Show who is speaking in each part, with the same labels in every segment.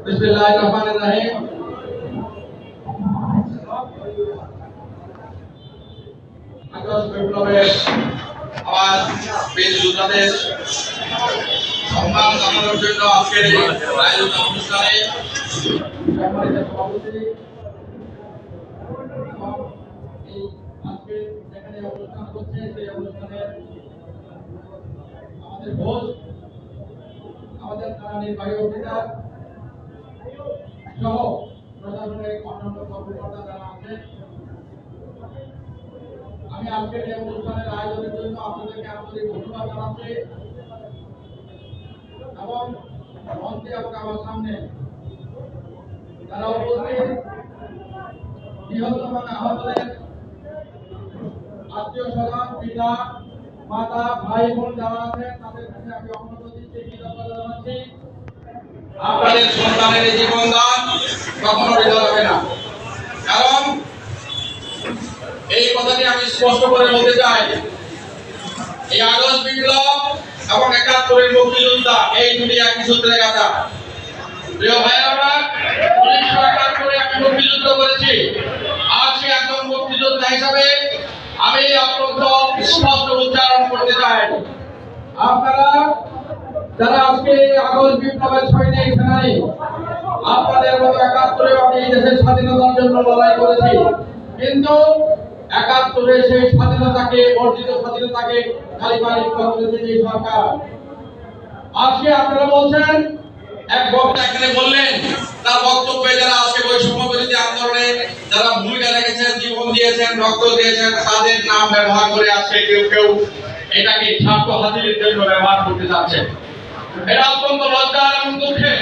Speaker 1: বিসমিল্লাহিররহমানিররহিম। August বিপ্লবের আবার বীর যোদ্ধাদের সম্মান জানানোর জন্য আজকের এই আয়োজিত অনুষ্ঠানে সম্মানিত সভাপতি এই আজকে যেখানে অনুষ্ঠান হচ্ছে সেই অনুষ্ঠানে আমাদের হোস্ট আমাদের থানা নির্বাহী অফিসার সহ প্রশাসনের অন্যান্য কর্মকর্তা যারা আছেন, আমি আজকের এই অনুষ্ঠানের আয়োজনের জন্য আপনাদেরকে আন্তরিক ধন্যবাদ জানাচ্ছি এবং মঞ্চে এবং আমার সামনে যারা উপস্থিত নিহত এবং আহতদের আত্মীয় স্বজন, পিতা মাতা ভাই বোন যারা আছেন তাদের কাছে আমি অন্যপ্রতি কৃতজ্ঞতা জানাচ্ছি। আপনাদের সন্তানের জীবনদান কখনো বৃথা যাবে না, কারণ এই কথাটি আমি স্পষ্ট করে বলতে চাই, এই আগস্ট বিপ্লব এবং ৭১-এর মুক্তিযোদ্ধা এই দুটি একই সূত্রে গাঁথা। প্রিয় ভাইয়েরা, ১৯৭১-এ আমি মুক্তিযুদ্ধ করেছি। আজকে একজন মুক্তিযোদ্ধা হিসাবে আমি অত্যন্ত স্পষ্ট উচ্চারণ করতে চাই, আপনারা যারা আজকে আগস্ট বিপ্লবের সৈনিক সেনানী, আপনাদের মতো ৭১-এ আমি এই দেশের স্বাধীনতার জন্য লড়াই করেছি, কিন্তু ৭১-এ সেই স্বাধীনতাকে, অর্জিত স্বাধীনতাকে কালিমালিপ্ত করেছে এই সরকার। আজকে আপনারা বলছেন, এক বক্তা এখানে বললেন তার বক্তব্যে যারা আজকে বৈষম্য বিরোধী আন্দোলনে যারা ভূমিকা রেখেছেন, জীবন দিয়েছেন, রক্ত দিয়েছেন, তাদের নাম ব্যবহার করে আজকে কেউ কেউ এটাকে স্বার্থ হাসিলের জন্য ব্যবহার করতে যাচ্ছে। এটা অত্যন্ত লজ্জার এবং দুঃখের।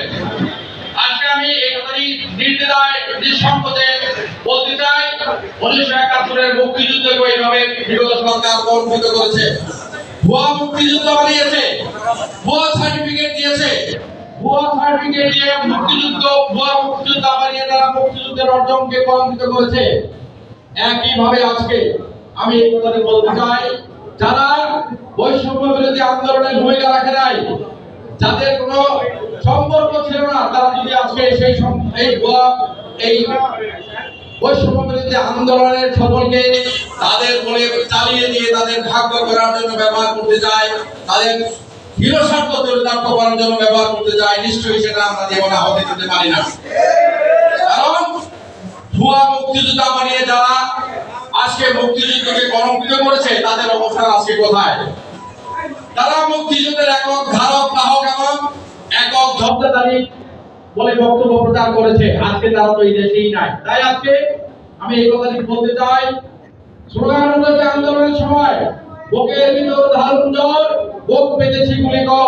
Speaker 1: আজকে আমি এই কথাটি নির্দ্বিধায় নিঃসংকোচে বলতে চাই, ১৯৭১-এর মুক্তিযুদ্ধকে এইভাবে বিগত সরকার কলঙ্কিত করেছে, ভুয়া মুক্তিযুদ্ধ বানিয়েছে, ভুয়া সার্টিফিকেট দিয়েছে, ভুয়া সার্টিফিকেট দিয়ে মুক্তিযুদ্ধ, ভুয়া মুক্তিযোদ্ধা বানিয়ে তারা মুক্তিযুদ্ধের অর্জনকে কলঙ্কিত করেছে। একইভাবে আজকে আমি এই কথাটি বলতে চাই, যারা বৈষম্য বিরোধী আন্দোলনের ভূমিকা রাখে নাই, যাদের কোনো সম্পর্ক ছিল না, তারা যদি আজকে সেই বৈষম্য বিরোধী আন্দোলনের সফলকে তাদের বলে চালিয়ে দিয়ে তাদের ভাগ্য করার জন্য ব্যবহার করতে চায়, তাদের হিরোস্বার্থ চরিতার্থ করার জন্য ব্যবহার করতে চায়, নিশ্চয়ই সেটা আমরা জীবনে হতে দিতে পারি না। কারণ ভুয়া মুক্তিযোদ্ধা বানিয়ে যারা আজকে মুক্তিযুদ্ধকে কলঙ্কিত করেছে, তাদের অবস্থান আজকে কোথায়? তারা মুক্তিযুদ্ধের একক ধারক বাহক এবং একক ধ্বজাধারী বলে বক্তব্য প্রচার করেছে, আজকে তারা তো এই দেশেই নাই। তাই আজকে আমি এই কথাটি বলতে চাই, স্লোগান উঠেছে আন্দোলনের সময়, বুকের ভিতর ধারণ জ্বর, বুক পেতেছি গুলি কর।